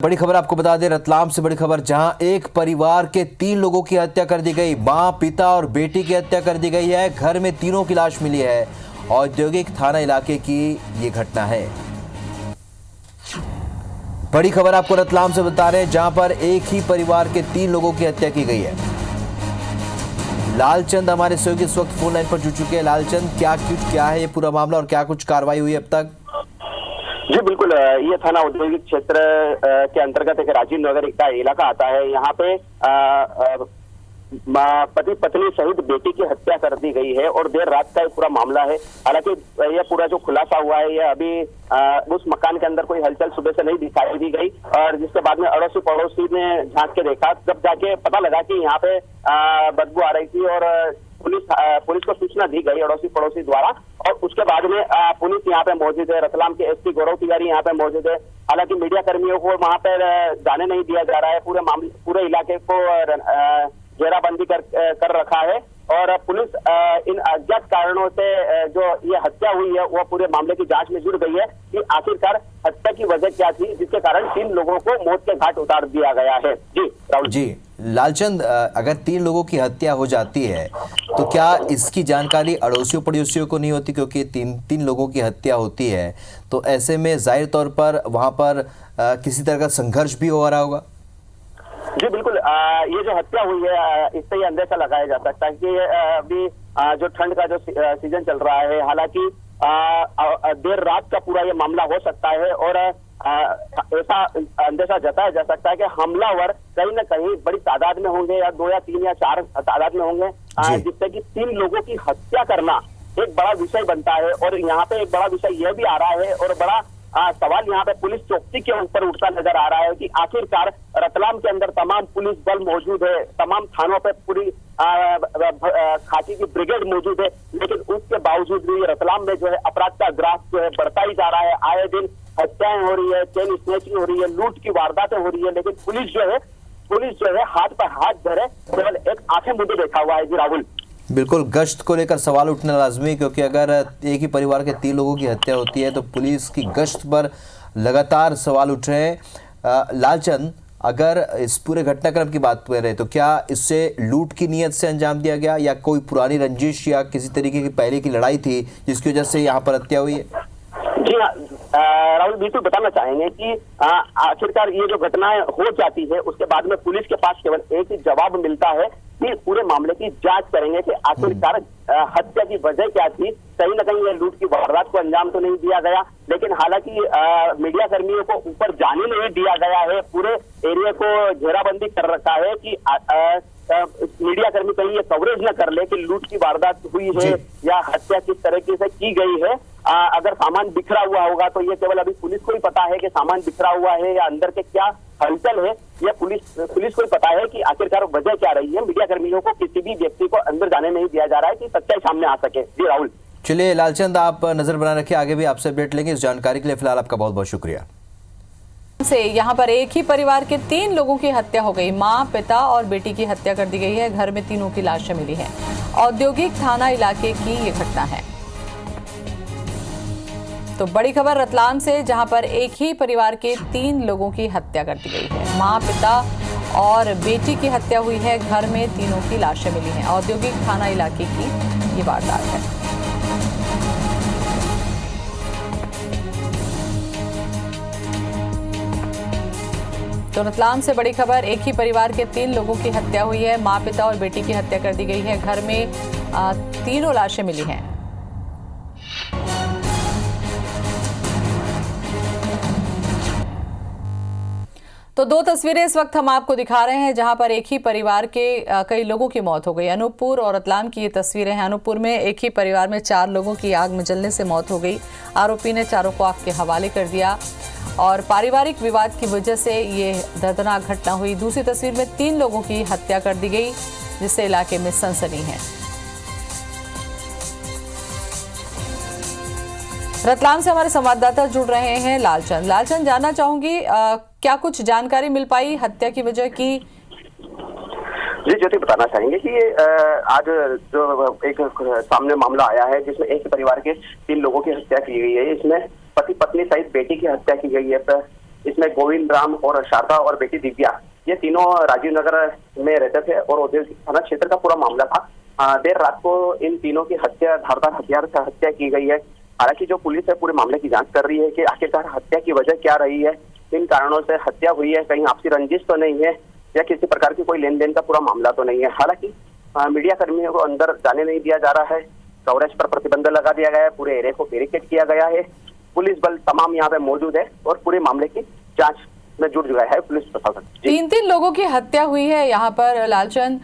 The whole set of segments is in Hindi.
बड़ी खबर आपको बता दें, रतलाम से बड़ी खबर, जहां एक परिवार के 3 लोगों की हत्या कर दी गई। मां, पिता और बेटी की हत्या कर दी गई है। घर में तीनों की लाश मिली है। औद्योगिक थाना इलाके की ये घटना है। बड़ी खबर आपको रतलाम से बता रहे हैं, जहां पर एक ही परिवार के 3 लोगों की हत्या की गई है। लालचंद हमारे सहयोगी इस वक्त फोन लाइन पर जुड़ चुके हैं। लालचंद, क्या है ये पूरा मामला और क्या कुछ कार्रवाई हुई अब तक? जी बिल्कुल, ये थाना औद्योगिक क्षेत्र के अंतर्गत एक राजीव नगर का इलाका आता है। यहाँ पे पति पत्नी सहित बेटी की हत्या कर दी गई है और देर रात का ये पूरा मामला है। हालांकि यह पूरा जो खुलासा हुआ है, यह अभी उस मकान के अंदर कोई हलचल सुबह से नहीं दिखाई दी गई और जिसके बाद में अड़ोसी पड़ोसी ने झांक के देखा, जब जाके पता लगा कि यहाँ पे बदबू आ रही थी और पुलिस को सूचना दी गई अड़ोसी पड़ोसी द्वारा। और उसके बाद में पुलिस यहाँ पे मौजूद है। रतलाम के एसपी गौरव तिवारी यहाँ पे मौजूद है। हालांकि मीडिया कर्मियों को वहाँ पर जाने नहीं दिया जा रहा है। पूरे इलाके को घेराबंदी कर रखा है और पुलिस इन अज्ञात कारणों से जो ये हत्या हुई है वो पूरे मामले की जांच में जुड़ गई है कि आखिरकार हत्या की वजह क्या थी, जिसके कारण 3 लोगों को मौत के घाट उतार दिया गया है। जी राहुल जी, लालचंद, अगर 3 लोगों की हत्या हो जाती है तो क्या इसकी जानकारी अड़ोसियों पड़ोसियों को नहीं होती? क्योंकि तीन लोगों की हत्या होती है तो ऐसे में जाहिर तौर पर वहां पर किसी तरह का संघर्ष भी हो रहा होगा। जी बिल्कुल, ये जो हत्या हुई है इससे ये अंदेशा लगाया जा सकता है कि अभी जो ठंड का जो सीजन चल रहा है, हालांकि देर रात का पूरा ये मामला हो सकता है और ऐसा अंदेशा जताया जा सकता है कि हमलावर कहीं ना कहीं बड़ी तादाद में होंगे या 2 या 3 या 4 तादाद में होंगे, जिससे कि 3 लोगों की हत्या करना एक बड़ा विषय बनता है। और यहाँ पे एक बड़ा विषय यह भी आ रहा है और बड़ा सवाल यहाँ पे पुलिस चौकसी के ऊपर उठता नजर आ रहा है कि आखिरकार रतलाम के अंदर तमाम पुलिस बल मौजूद है, तमाम थानों पे पूरी खाकी की ब्रिगेड मौजूद है, लेकिन उसके बावजूद भी रतलाम में जो है अपराध का ग्राफ जो है बढ़ता ही जा रहा है। आए दिन हत्याएं हो रही है, चेन स्नैचिंग हो रही है, लूट की वारदातें हो रही है, लेकिन पुलिस जो है हाथ पर हाथ धरे केवल एक आंखें मूंदे बैठा हुआ है। जी राहुल, बिल्कुल, गश्त को लेकर सवाल उठना लाजमी, क्योंकि अगर एक ही परिवार के 3 लोगों की हत्या होती है तो पुलिस की गश्त पर लगातार सवाल उठ रहे हैं। लालचंद, अगर इस पूरे घटनाक्रम की बात कर रहे तो क्या इससे लूट की नीयत से अंजाम दिया गया या कोई पुरानी रंजिश या किसी तरीके की पहले की लड़ाई थी जिसकी वजह से यहाँ पर हत्या हुई है? जी हाँ राहुल, बिल्कुल बताना चाहेंगे कि आखिरकार ये जो घटनाएं हो जाती है उसके बाद में पुलिस के पास केवल एक ही जवाब मिलता है कि पूरे मामले की जांच करेंगे कि आखिरकार हत्या की वजह क्या थी। कहीं ना कहीं ये लूट की वारदात को अंजाम तो नहीं दिया गया, लेकिन हालांकि मीडिया कर्मियों को ऊपर जाने नहीं दिया गया है। पूरे एरिया को घेराबंदी कर रखा है कि मीडिया कर्मी कहीं ये कवरेज न कर ले कि लूट की वारदात हुई है या हत्या किस तरीके से की गई है। अगर सामान बिखरा हुआ होगा तो ये केवल अभी पुलिस को ही पता है कि सामान बिखरा हुआ है या अंदर के क्या हलचल है, यह पुलिस को ही पता है कि आखिरकार वजह क्या रही है। मीडिया कर्मियों को किसी भी व्यक्ति को अंदर जाने नहीं दिया जा रहा है कि सच्चाई सामने आ सके। जी राहुल, चलिए लालचंद, आप नजर बना रखिए, आगे भी आपसे अपडेट लेंगे। इस जानकारी के लिए फिलहाल आपका बहुत बहुत शुक्रिया। से यहाँ पर एक ही परिवार के 3 लोगों की हत्या हो गई। मां, पिता और बेटी की हत्या कर दी गई है। घर में तीनों की लाशें मिली हैं। औद्योगिक थाना इलाके की ये घटना है। तो बड़ी खबर रतलाम से, जहां पर एक ही परिवार के 3 लोगों की हत्या कर दी गई है। मां, पिता और बेटी की हत्या हुई है। घर में तीनों की लाशें मिली हैं। औद्योगिक थाना इलाके की ये वारदात है। तो रतलाम से बड़ी खबर, एक ही परिवार के 3 लोगों की हत्या हुई है। मां, पिता और बेटी की हत्या कर दी गई है। घर में तीनों लाशें मिली हैं। तो 2 तस्वीरें इस वक्त हम आपको दिखा रहे हैं जहां पर एक ही परिवार के कई लोगों की मौत हो गई। अनूपपुर और रतलाम की ये तस्वीरें हैं। अनूपपुर में एक ही परिवार में 4 लोगों की आग में जलने से मौत हो गई। आरोपी ने चारों को आग के हवाले कर दिया और पारिवारिक विवाद की वजह से ये दर्दनाक घटना हुई। दूसरी तस्वीर में 3 लोगों की हत्या कर दी गई, जिससे इलाके में सनसनी है। रतलाम से हमारे संवाददाता जुड़ रहे हैं लालचंद, जानना चाहूंगी क्या कुछ जानकारी मिल पाई हत्या की वजह की? जी ज्योति, बताना चाहेंगे कि आज जो एक सामने मामला आया है जिसमें एक ही परिवार के 3 लोगों की हत्या की गई है। इसमें पति पत्नी सहित बेटी की हत्या की गई है। इसमें गोविंद राम और शारदा और बेटी दिव्या, ये तीनों राजीव नगर में रहते थे और औद्योगिक थाना क्षेत्र का पूरा मामला था। देर रात को इन तीनों की हत्या धारदार हथियार से हत्या की गई है। हालांकि जो पुलिस है पूरे मामले की जांच कर रही है कि आखिरकार हत्या की वजह क्या रही है, किन कारणों से हत्या हुई है, कहीं आपसी रंजिश तो नहीं है या किसी प्रकार की कोई लेन देन का पूरा मामला तो नहीं है। हालांकि मीडिया कर्मियों को अंदर जाने नहीं दिया जा रहा है, कवरेज पर प्रतिबंध लगा दिया गया है, पूरे एरिया को बैरिकेड किया गया है, पुलिस बल तमाम यहाँ पे मौजूद है और पूरे मामले की जांच में जुट गया है पुलिस प्रशासन। 3 लोगों की हत्या हुई है यहाँ पर लालचंद,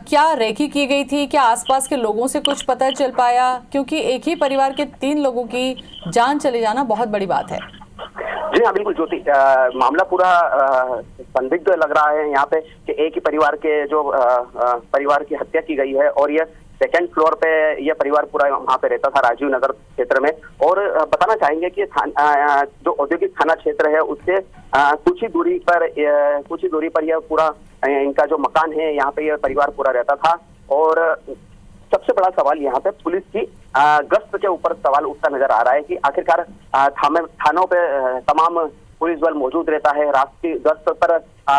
क्या रेकी की गई थी, क्या आसपास के लोगों से कुछ पता चल पाया? क्योंकि एक ही परिवार के 3 लोगों की जान चले जाना बहुत बड़ी बात है। जी हाँ बिल्कुल ज्योति, मामला पूरा संदिग्ध लग रहा है यहाँ पे कि एक ही परिवार के जो परिवार की हत्या की गई है और ये सेकंड फ्लोर पे ये परिवार पूरा वहाँ पे रहता था राजीव नगर क्षेत्र में। और बताना चाहेंगे कि जो औद्योगिक थाना क्षेत्र है उससे कुछ ही दूरी पर यह पूरा इनका जो मकान है यहाँ पे यह परिवार पूरा रहता था। और सबसे बड़ा सवाल यहाँ पे पुलिस की गश्त के ऊपर सवाल उठता नजर आ रहा है कि आखिरकार थानों पे तमाम पुलिस बल मौजूद रहता है, रात की गश्त पर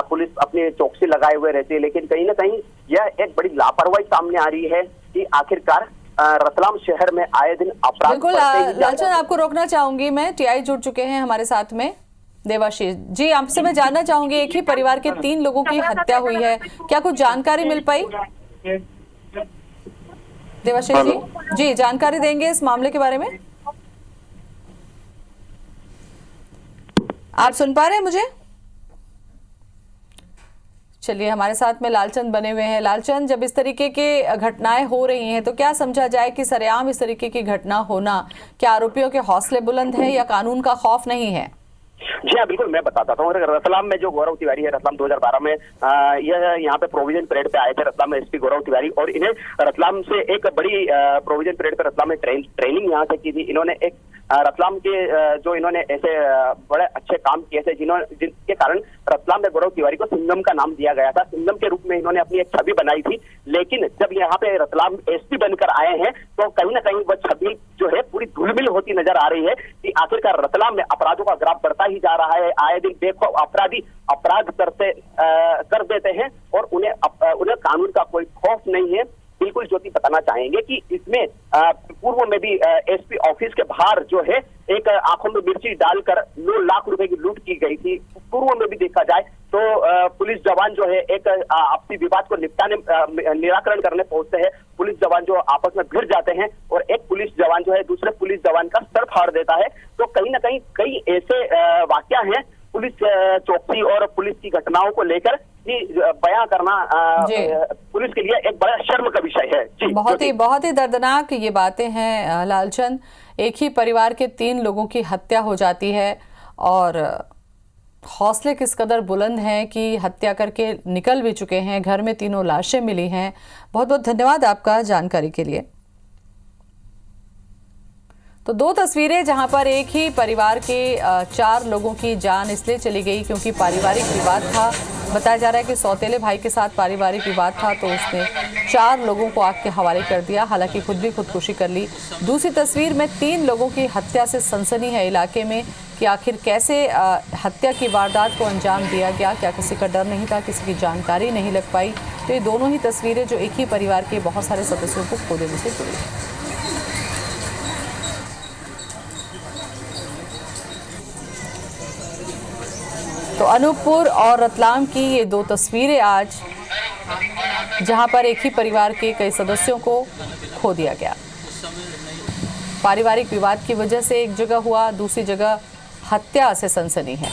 पुलिस अपनी चौकसी लगाए हुए रहती है, लेकिन कहीं ना कहीं यह एक बड़ी लापरवाही सामने आ रही है कि आखिरकार रतलाम शहर में आए दिन अपराध। बिल्कुल लालचंद, आपको रोकना चाहूंगी मैं, टीआई जुड़ चुके हैं हमारे साथ में, देवाशीष जी। आपसे मैं जानना चाहूंगी, एक ही परिवार के 3 लोगों की हत्या हुई है, क्या कुछ जानकारी मिल पाई? देवाशीष जी जानकारी देंगे इस मामले के बारे में? आप सुन पा रहे हैं मुझे? चलिए, हमारे साथ में लालचंद बने हुए हैं। लालचंद, जब इस तरीके के घटनाएं हो रही हैं तो क्या समझा जाए कि सरेआम इस तरीके की घटना होना, क्या आरोपियों के हौसले बुलंद है या कानून का खौफ नहीं है? जी हाँ बिल्कुल, मैं बताता हूँ। रतलाम में जो गौरव तिवारी है, रतलाम 2012 में यह यहाँ पे प्रोविजन परेड पे आए थे, रतलाम में एसपी गौरव तिवारी, और इन्हें रतलाम से एक बड़ी प्रोविजन परेड पे रतलाम में ट्रेनिंग यहाँ से की थी। इन्होंने एक रतलाम के जो इन्होंने ऐसे बड़े अच्छे काम किए थे जिनके कारण रतलाम में गौरव तिवारी को सिंघम का नाम दिया गया था। सिंघम के रूप में इन्होंने अपनी एक छवि बनाई थी, लेकिन जब यहाँ पे रतलाम एसपी बनकर आए हैं तो कहीं ना कहीं वह छवि जो है पूरी धूलमिल होती नजर आ रही है कि आखिरकार रतलाम में अपराधों का ग्राफ बढ़ता ही जा रहा है। आए दिन देखो अपराधी अपराध कर देते हैं और उन्हें कानून का कोई खौफ नहीं है। बिल्कुल ज्योति, बताना चाहेंगे कि इसमें पूर्व में भी एसपी ऑफिस के बाहर जो है एक आंखों में मिर्ची डालकर 9 लाख रुपए की लूट की गई थी। पूर्व में भी देखा जाए तो पुलिस जवान जो है एक आपसी विवाद को निराकरण करने पहुंचते हैं। पुलिस जवान जो आपस में भिड़ जाते हैं और एक पुलिस जवान जो है दूसरे पुलिस जवान का सर फाड़ देता है। तो कहीं ना कहीं कई ऐसे वाकया हैं पुलिस चौकसी और पुलिस की घटनाओं को लेकर बयां करना पुलिस के लिए एक बड़ा शर्म का विषय है। जी, बहुत ही दर्दनाक ये बातें हैं लालचंद। एक ही परिवार के 3 लोगों की हत्या हो जाती है और हौसले किस कदर बुलंद हैं कि हत्या करके निकल भी चुके हैं। घर में 3 लाशें मिली हैं। बहुत बहुत धन्यवाद आपका जानकारी के लिए। तो 2 तस्वीरें जहां पर एक ही परिवार के 4 लोगों की जान इसलिए चली गई क्योंकि पारिवारिक विवाद था। बताया जा रहा है कि सौतेले भाई के साथ पारिवारिक विवाद था तो उसने 4 लोगों को आग के हवाले कर दिया, हालांकि खुद भी खुदकुशी कर ली। दूसरी तस्वीर में 3 लोगों की हत्या से सनसनी है इलाके में कि आखिर कैसे हत्या की वारदात को अंजाम दिया गया, क्या किसी का डर नहीं था, किसी की जानकारी नहीं लग पाई। तो ये दोनों ही तस्वीरें जो एक ही परिवार के बहुत सारे सदस्यों को खो देने से जुड़ी। तो अनूपपुर और रतलाम की ये 2 तस्वीरें आज, जहां पर एक ही परिवार के कई सदस्यों को खो दिया गया। पारिवारिक विवाद की वजह से एक जगह हुआ, दूसरी जगह हत्या से सनसनी है।